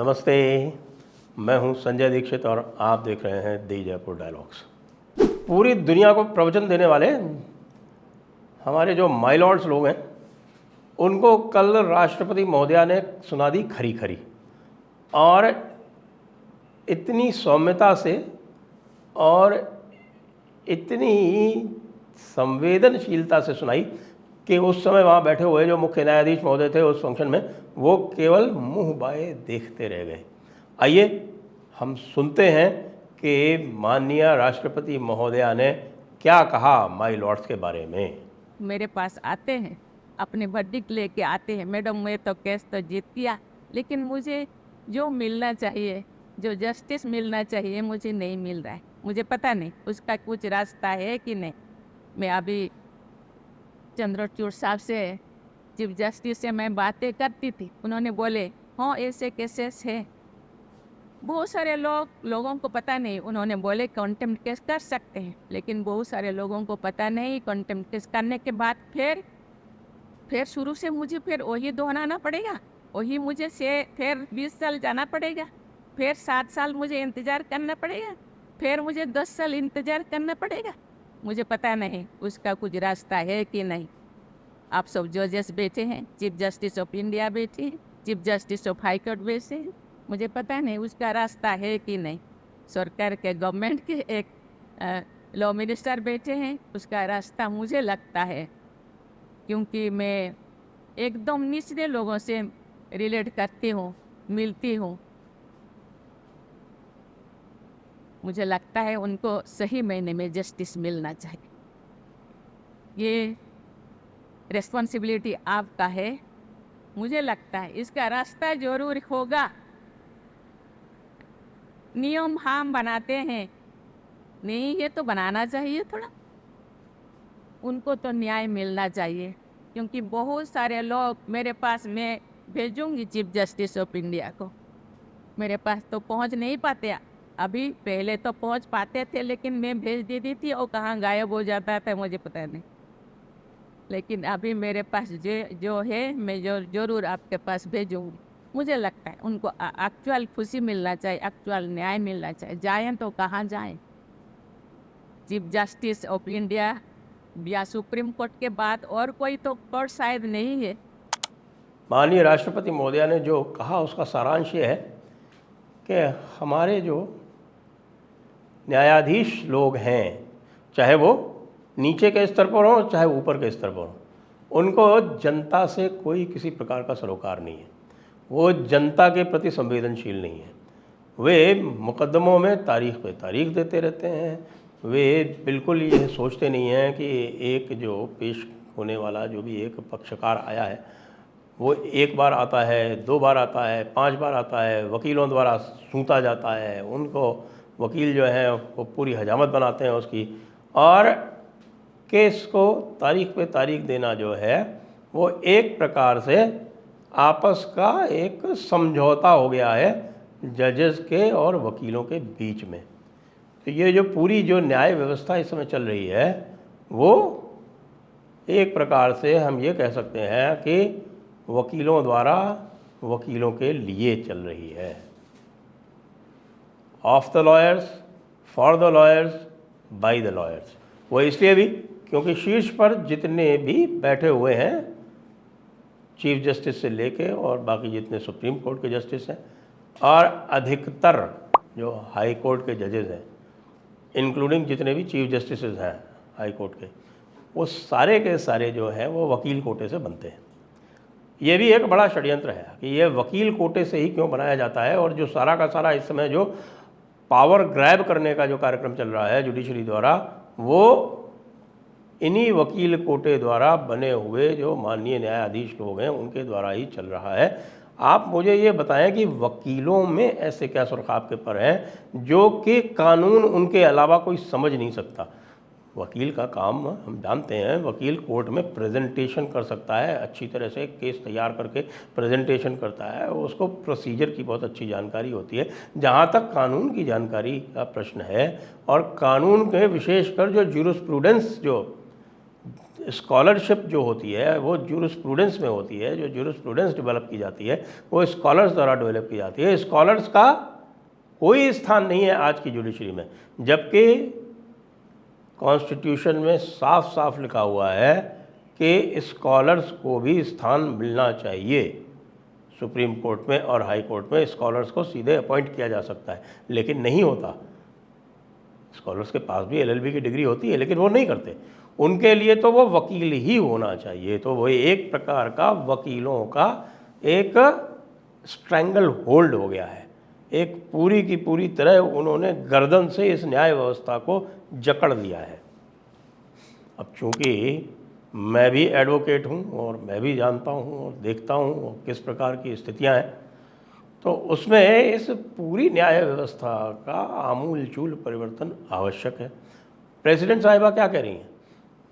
नमस्ते, मैं हूं संजय दीक्षित और आप देख रहे हैं दी जयपुर डायलॉग्स। पूरी दुनिया को प्रवचन देने वाले हमारे जो माय लॉर्ड्स लोग हैं, उनको कल राष्ट्रपति महोदया ने सुना दी खरी खरी, और इतनी सौम्यता से और इतनी संवेदनशीलता से सुनाई कि उस समय वहाँ बैठे हुए जो मुख्य न्यायाधीश महोदय थे उस फंक्शन में, वो केवल मुंह बाए देखते रह गए। आइए हम सुनते हैं कि माननीय राष्ट्रपति महोदया ने क्या कहा माय लॉर्ड्स के बारे में। मेरे पास आते हैं, अपने वर्डिक्ट लेके आते हैं, मैडम मैं तो केस तो जीत गया, लेकिन मुझे जो मिलना चाहिए, जो जस्टिस मिलना चाहिए, मुझे नहीं मिल रहा है। मुझे पता नहीं उसका कुछ रास्ता है कि नहीं। मैं अभी चंद्रचूड़ साहब से, चीफ जस्टिस से मैं बातें करती थी, उन्होंने बोले हाँ ऐसे केसेस है। बहुत सारे लोगों को पता नहीं, उन्होंने बोले कंटेम्प्ट केस कर सकते हैं, लेकिन बहुत सारे लोगों को पता नहीं। कंटेम्प्ट केस करने के बाद फिर शुरू से मुझे फिर वही दोहराना पड़ेगा, वही मुझे से फिर 20 साल जाना पड़ेगा, फिर 7 साल मुझे इंतज़ार करना पड़ेगा, फिर मुझे 10 साल इंतज़ार करना पड़ेगा। मुझे पता नहीं उसका कुछ रास्ता है कि नहीं। आप सब जजेस बैठे हैं, चीफ जस्टिस ऑफ इंडिया बैठे हैं, chief justice of high court बैठे हैं, मुझे पता नहीं उसका रास्ता है कि नहीं। सरकार के गवर्नमेंट के एक लॉ मिनिस्टर बैठे हैं, उसका रास्ता मुझे लगता है, क्योंकि मैं एकदम निचले लोगों से रिलेट करती हूँ, मिलती हूँ, मुझे लगता है उनको सही मायने में जस्टिस मिलना चाहिए। ये रिस्पॉन्सिबिलिटी आपका है। मुझे लगता है इसका रास्ता जरूर होगा। नियम हम बनाते हैं, नहीं ये तो बनाना चाहिए थोड़ा, उनको तो न्याय मिलना चाहिए, क्योंकि बहुत सारे लोग मेरे पास, मैं भेजूंगी चीफ जस्टिस ऑफ इंडिया को, मेरे पास तो पहुंच नहीं पाते। अभी पहले तो पहुंच पाते थे, लेकिन मैं भेज देती थी और कहाँ गायब हो जाता था मुझे पता नहीं। लेकिन अभी मेरे पास जो है, मैं जरूर आपके पास भेजूंगी। मुझे लगता है उनको एक्चुअल खुशी मिलना चाहिए, एक्चुअल न्याय मिलना चाहिए। जाएं तो कहाँ जाएं? चीफ जस्टिस ऑफ इंडिया या सुप्रीम कोर्ट के बाद और कोई तो कोर्ट शायद नहीं है। माननीय राष्ट्रपति महोदया ने जो कहा उसका सारांश ये है कि हमारे जो न्यायाधीश लोग हैं, चाहे वो नीचे के स्तर पर हो चाहे ऊपर के स्तर पर हो, उनको जनता से कोई किसी प्रकार का सरोकार नहीं है। वो जनता के प्रति संवेदनशील नहीं है। वे मुकदमों में तारीख पे तारीख देते रहते हैं। वे बिल्कुल ये सोचते नहीं हैं कि एक जो पेश होने वाला जो भी एक पक्षकार आया है, वो एक बार आता है, 2 बार आता है, 5 बार आता है, वकीलों द्वारा सूंता जाता है, उनको वकील जो हैं वो पूरी हजामत बनाते हैं उसकी, और केस को तारीख पे तारीख देना जो है वो एक प्रकार से आपस का एक समझौता हो गया है जजेस के और वकीलों के बीच में। तो ये जो पूरी जो न्याय व्यवस्था इस समय चल रही है, वो एक प्रकार से हम ये कह सकते हैं कि वकीलों द्वारा वकीलों के लिए चल रही है। Of the lawyers, for the lawyers, by the lawyers. वो इसलिए भी क्योंकि शीर्ष पर जितने भी बैठे हुए हैं, चीफ जस्टिस से लेके और बाकी जितने सुप्रीम कोर्ट के जस्टिस हैं और अधिकतर जो हाई कोर्ट के जजेस हैं, इंक्लूडिंग जितने भी चीफ जस्टिस हैं हाई कोर्ट के, वो सारे के सारे जो हैं वो वकील कोटे से बनते हैं। ये भी एक बड़ा षड्यंत्र है कि ये वकील कोटे से ही क्यों बनाया जाता है, और जो सारा का सारा इस समय जो पावर ग्रैब करने का जो कार्यक्रम चल रहा है जुडिशरी द्वारा, वो इन्हीं वकील कोटे द्वारा बने हुए जो माननीय न्यायाधीश लोग हैं उनके द्वारा ही चल रहा है। आप मुझे ये बताएं कि वकीलों में ऐसे क्या सुरखाब के पर हैं जो कि कानून उनके अलावा कोई समझ नहीं सकता। वकील का काम हम जानते हैं, वकील कोर्ट में प्रेजेंटेशन कर सकता है, अच्छी तरह से केस तैयार करके प्रेजेंटेशन करता है, उसको प्रोसीजर की बहुत अच्छी जानकारी होती है। जहाँ तक कानून की जानकारी का प्रश्न है, और कानून के विशेषकर जो ज्यूरिस्प्रूडेंस जो स्कॉलरशिप जो होती है वो जूरिस्प्रूडेंस में होती है, जो जूरिस्प्रूडेंस डेवलप की जाती है वो स्कॉलर्स द्वारा डेवलप की जाती है। स्कॉलर्स का कोई स्थान नहीं है आज की जुडिशरी में, जबकि कॉन्स्टिट्यूशन में साफ साफ लिखा हुआ है कि स्कॉलर्स को भी स्थान मिलना चाहिए। सुप्रीम कोर्ट में और हाई कोर्ट में स्कॉलर्स को सीधे अपॉइंट किया जा सकता है, लेकिन नहीं होता। स्कॉलर्स के पास भी एलएलबी की डिग्री होती है, लेकिन वो नहीं करते। उनके लिए तो वो वकील ही होना चाहिए। तो वो एक प्रकार का वकीलों का एक स्ट्रैंगल होल्ड हो गया है। एक पूरी की पूरी तरह उन्होंने गर्दन से इस न्याय व्यवस्था को जकड़ लिया है। अब चूँकि मैं भी एडवोकेट हूँ और मैं भी जानता हूँ और देखता हूँ किस प्रकार की स्थितियाँ हैं, तो उसमें इस पूरी न्याय व्यवस्था का आमूलचूल परिवर्तन आवश्यक है। प्रेसिडेंट साहिबा क्या कह रही हैं?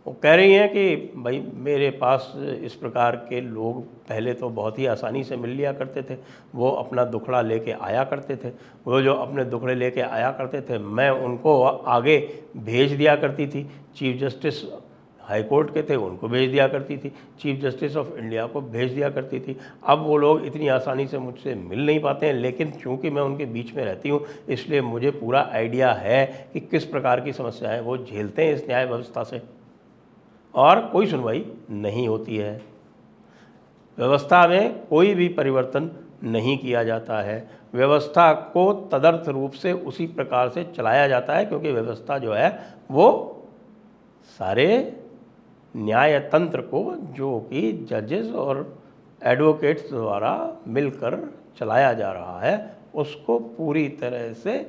वो कह रही हैं कि भाई मेरे पास इस प्रकार के लोग पहले तो बहुत ही आसानी से मिल लिया करते थे, वो अपना दुखड़ा लेके आया करते थे, वो जो अपने दुखड़े लेके आया करते थे मैं उनको आगे भेज दिया करती थी। चीफ जस्टिस हाई कोर्ट के थे, उनको भेज दिया करती थी, चीफ जस्टिस ऑफ इंडिया को भेज दिया करती थी। अब वो लोग इतनी आसानी से मुझसे मिल नहीं पाते हैं, लेकिन चूंकि मैं उनके बीच में रहती हूँ इसलिए मुझे पूरा आइडिया है कि किस प्रकार की समस्याएं वो झेलते हैं इस न्याय व्यवस्था से, और कोई सुनवाई नहीं होती है। व्यवस्था में कोई भी परिवर्तन नहीं किया जाता है, व्यवस्था को तदर्थ रूप से उसी प्रकार से चलाया जाता है, क्योंकि व्यवस्था जो है वो सारे न्याय तंत्र को, जो कि जजेस और एडवोकेट्स द्वारा मिलकर चलाया जा रहा है, उसको पूरी तरह से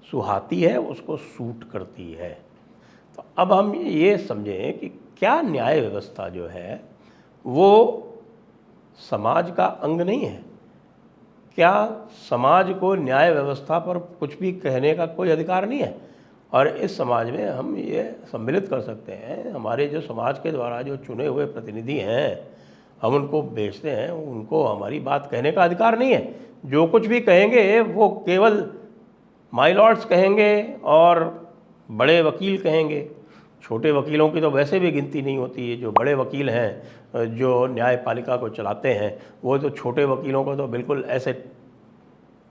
सुहाती है, उसको सूट करती है। तो अब हम ये समझें कि क्या न्याय व्यवस्था जो है वो समाज का अंग नहीं है? क्या समाज को न्याय व्यवस्था पर कुछ भी कहने का कोई अधिकार नहीं है? और इस समाज में हम ये सम्मिलित कर सकते हैं, हमारे जो समाज के द्वारा जो चुने हुए प्रतिनिधि हैं, हम उनको भेजते हैं, उनको हमारी बात कहने का अधिकार नहीं है। जो कुछ भी कहेंगे वो केवल माय लॉर्ड्स कहेंगे और बड़े वकील कहेंगे। छोटे वकीलों की तो वैसे भी गिनती नहीं होती है। जो बड़े वकील हैं, जो न्यायपालिका को चलाते हैं, वो तो छोटे वकीलों को तो बिल्कुल ऐसे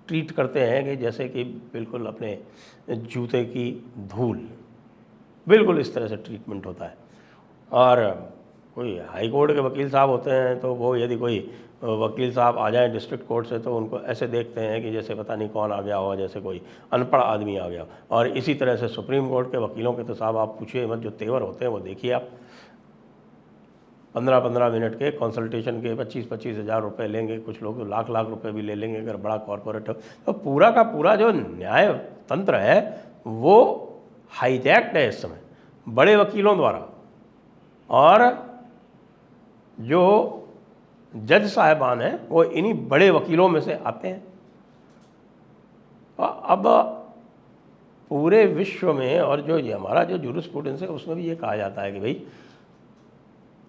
ट्रीट करते हैं कि जैसे कि बिल्कुल अपने जूते की धूल, बिल्कुल इस तरह से ट्रीटमेंट होता है। और कोई हाई कोर्ट के वकील साहब होते हैं तो वो यदि कोई वकील साहब आ जाएं डिस्ट्रिक्ट कोर्ट से तो उनको ऐसे देखते हैं कि जैसे पता नहीं कौन आ गया हो, जैसे कोई अनपढ़ आदमी आ गया। और इसी तरह से सुप्रीम कोर्ट के वकीलों के तो साहब आप पूछिए मत, जो तेवर होते हैं वो देखिए आप। 15-15 मिनट के कंसल्टेशन के 25-25 हज़ार रुपये लेंगे, कुछ लोग तो लाख रुपए भी ले लेंगे अगर बड़ा कॉरपोरेट हो। तो पूरा का पूरा जो न्याय तंत्र है वो हाईजैक्ड है इस समय बड़े वकीलों द्वारा। और जो जज साहिबान हैं वो इन्हीं बड़े वकीलों में से आते हैं। अब पूरे विश्व में और जो ये हमारा जो जूरिस्प्रूडेंस है उसमें भी ये कहा जाता है कि भाई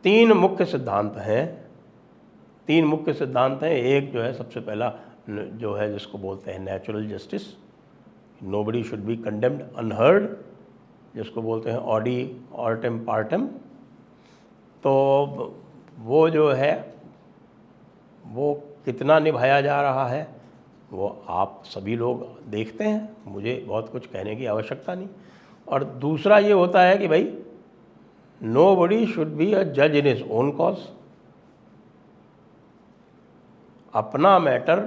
3 मुख्य सिद्धांत हैं। 3 मुख्य सिद्धांत हैं। एक जो है सबसे पहला जो है जिसको बोलते हैं natural justice, nobody should be condemned unheard, जिसको बोलते हैं ऑडी ऑर्टेम पार्टम। तो वो जो है वो कितना निभाया जा रहा है वो आप सभी लोग देखते हैं, मुझे बहुत कुछ कहने की आवश्यकता नहीं। और दूसरा ये होता है कि भाई नोबडी शुड बी अ जज इन हिज ओन कॉज। अपना मैटर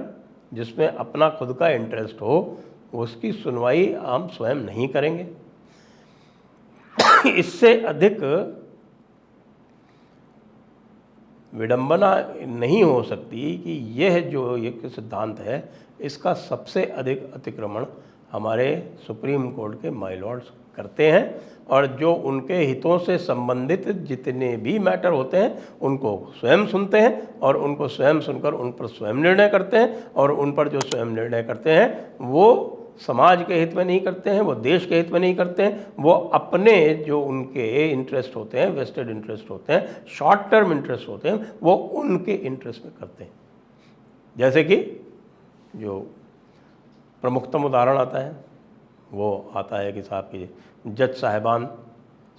जिसमें अपना खुद का इंटरेस्ट हो उसकी सुनवाई हम स्वयं नहीं करेंगे। इससे अधिक विडंबना नहीं हो सकती कि यह जो एक सिद्धांत है इसका सबसे अधिक अतिक्रमण हमारे सुप्रीम कोर्ट के माय लॉर्ड्स करते हैं। और जो उनके हितों से संबंधित जितने भी मैटर होते हैं उनको स्वयं सुनते हैं और उनको स्वयं सुनकर उन पर स्वयं निर्णय करते हैं। और उन पर जो स्वयं निर्णय करते हैं वो समाज के हित में नहीं करते हैं, वो देश के हित में नहीं करते हैं, वो अपने जो उनके इंटरेस्ट होते हैं, वेस्टेड इंटरेस्ट होते हैं, शॉर्ट टर्म इंटरेस्ट होते हैं, वो उनके इंटरेस्ट में करते हैं। जैसे कि जो प्रमुखतम उदाहरण आता है वो आता है कि साहब की जज साहिबान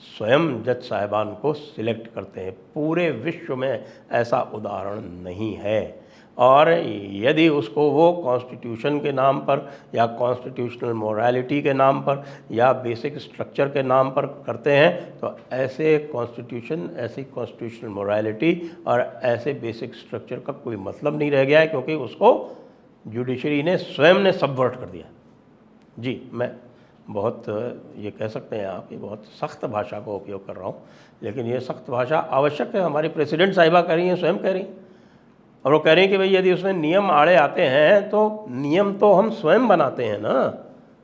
स्वयं जज साहिबान को सिलेक्ट करते हैं। पूरे विश्व में ऐसा उदाहरण नहीं है। और यदि उसको वो कॉन्स्टिट्यूशन के नाम पर या कॉन्स्टिट्यूशनल मोरालिटी के नाम पर या बेसिक स्ट्रक्चर के नाम पर करते हैं तो ऐसे कॉन्स्टिट्यूशन, ऐसी कॉन्स्टिट्यूशनल मोरालिटी और ऐसे बेसिक स्ट्रक्चर का कोई मतलब नहीं रह गया है, क्योंकि उसको जुडिशरी ने स्वयं ने सबवर्ट कर दिया। जी, मैं बहुत ये कह सकते हैं आप, ये बहुत सख्त भाषा का उपयोग कर रहा हूँ, लेकिन ये सख्त भाषा आवश्यक है। हमारी प्रेसिडेंट साहिबा कह रही हैं, स्वयं कह रही हैं, और वो कह रही हैं कि भाई यदि उसमें नियम आड़े आते हैं तो नियम तो हम स्वयं बनाते हैं ना।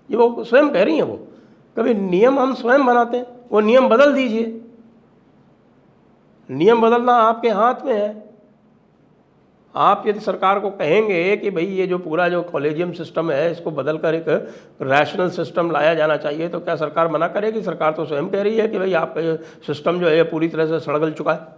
ये वो स्वयं कह रही हैं, वो कभी नियम हम स्वयं बनाते हैं, वो नियम बदल दीजिए। नियम बदलना आपके हाथ में है। आप यदि सरकार को कहेंगे कि भाई ये जो पूरा जो कॉलेजियम सिस्टम है इसको बदलकर एक रैशनल सिस्टम लाया जाना चाहिए, तो क्या सरकार मना करेगी? सरकार तो स्वयं कह रही है कि भाई आपका ये सिस्टम जो है पूरी तरह से सड़गल चुका है।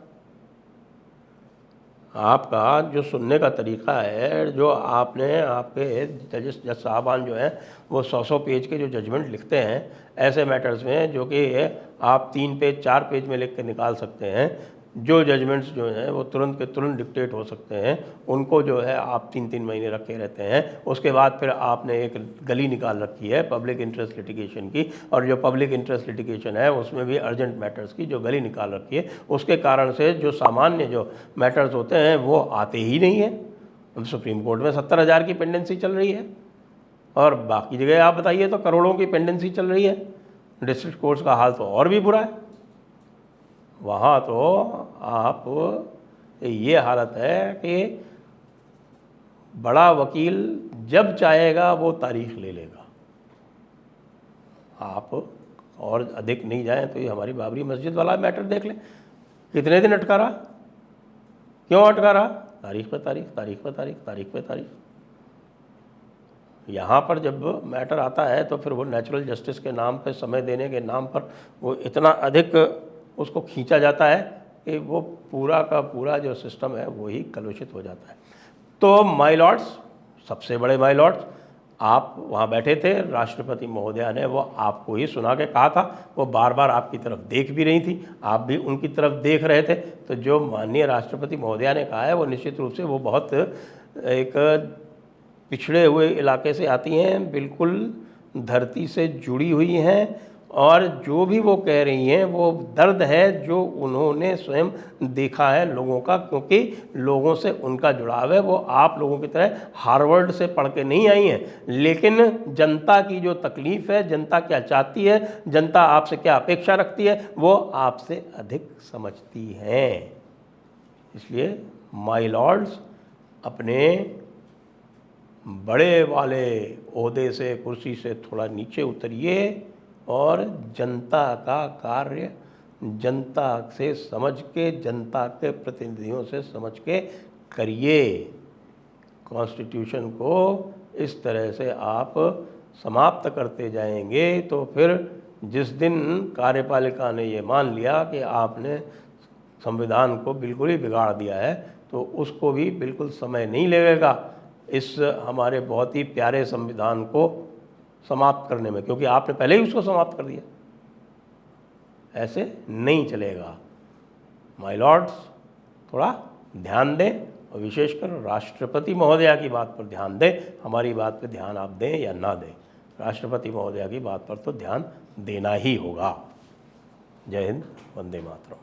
आपका जो सुनने का तरीका है, जो आपने आपके जज साहबान जो हैं वो 100 पेज के जो जजमेंट लिखते हैं ऐसे मैटर्स में, जो कि आप 3 पेज 4 पेज में लिख के निकाल सकते हैं, जो जजमेंट्स जो हैं वो तुरंत के तुरंत डिक्टेट हो सकते हैं, उनको जो है आप 3-3 महीने रखे रहते हैं। उसके बाद फिर आपने एक गली निकाल रखी है पब्लिक इंटरेस्ट लिटिगेशन की, और जो पब्लिक इंटरेस्ट लिटिगेशन है उसमें भी अर्जेंट मैटर्स की जो गली निकाल रखी है, उसके कारण से जो सामान्य जो मैटर्स होते हैं वो आते ही नहीं हैं। सुप्रीम कोर्ट में 70,000 की पेंडेंसी चल रही है, और बाकी जगह आप बताइए तो करोड़ों की पेंडेंसी चल रही है। डिस्ट्रिक्ट कोर्ट्स का हाल तो और भी बुरा है। वहाँ तो आप ये हालत है कि बड़ा वकील जब चाहेगा वो तारीख ले लेगा। आप और अधिक नहीं जाएं तो ये हमारी बाबरी मस्जिद वाला मैटर देख लें, कितने दिन अटका रहा, क्यों अटका रहा? तारीख पे तारीख, तारीख पे तारीख, तारीख पे तारीख। यहाँ पर जब मैटर आता है तो फिर वो नेचुरल जस्टिस के नाम पे, समय देने के नाम पर वो इतना अधिक उसको खींचा जाता है कि वो पूरा का पूरा जो सिस्टम है वो ही कलुषित हो जाता है। तो माय लॉर्ड्स, सबसे बड़े माय लॉर्ड्स, आप वहाँ बैठे थे, राष्ट्रपति महोदया ने वो आपको ही सुना के कहा था, वो बार बार आपकी तरफ देख भी रही थी, आप भी उनकी तरफ देख रहे थे। तो जो माननीय राष्ट्रपति महोदया ने कहा है वो निश्चित रूप से वो बहुत एक पिछड़े हुए इलाके से आती हैं, बिल्कुल धरती से जुड़ी हुई हैं, और जो भी वो कह रही हैं वो दर्द है जो उन्होंने स्वयं देखा है लोगों का, क्योंकि लोगों से उनका जुड़ाव है। वो आप लोगों की तरह हार्वर्ड से पढ़ के नहीं आई हैं, लेकिन जनता की जो तकलीफ़ है, जनता क्या चाहती है, जनता आपसे क्या अपेक्षा रखती है, वो आपसे अधिक समझती हैं। इसलिए माय लॉर्ड्स, अपने बड़े वाले ओहदे से, कुर्सी से थोड़ा नीचे उतरिए और जनता का कार्य जनता से समझ के, जनता के प्रतिनिधियों से समझ के करिए। कॉन्स्टिट्यूशन को इस तरह से आप समाप्त करते जाएंगे तो फिर जिस दिन कार्यपालिका ने ये मान लिया कि आपने संविधान को बिल्कुल ही बिगाड़ दिया है, तो उसको भी बिल्कुल समय नहीं लगेगा इस हमारे बहुत ही प्यारे संविधान को समाप्त करने में, क्योंकि आपने पहले ही उसको समाप्त कर दिया। ऐसे नहीं चलेगा। माय लॉर्ड्स, थोड़ा ध्यान दें, और विशेषकर राष्ट्रपति महोदया की बात पर ध्यान दें। हमारी बात पर ध्यान आप दें या ना दें, राष्ट्रपति महोदया की बात पर तो ध्यान देना ही होगा। जय हिंद, वंदे मातरम।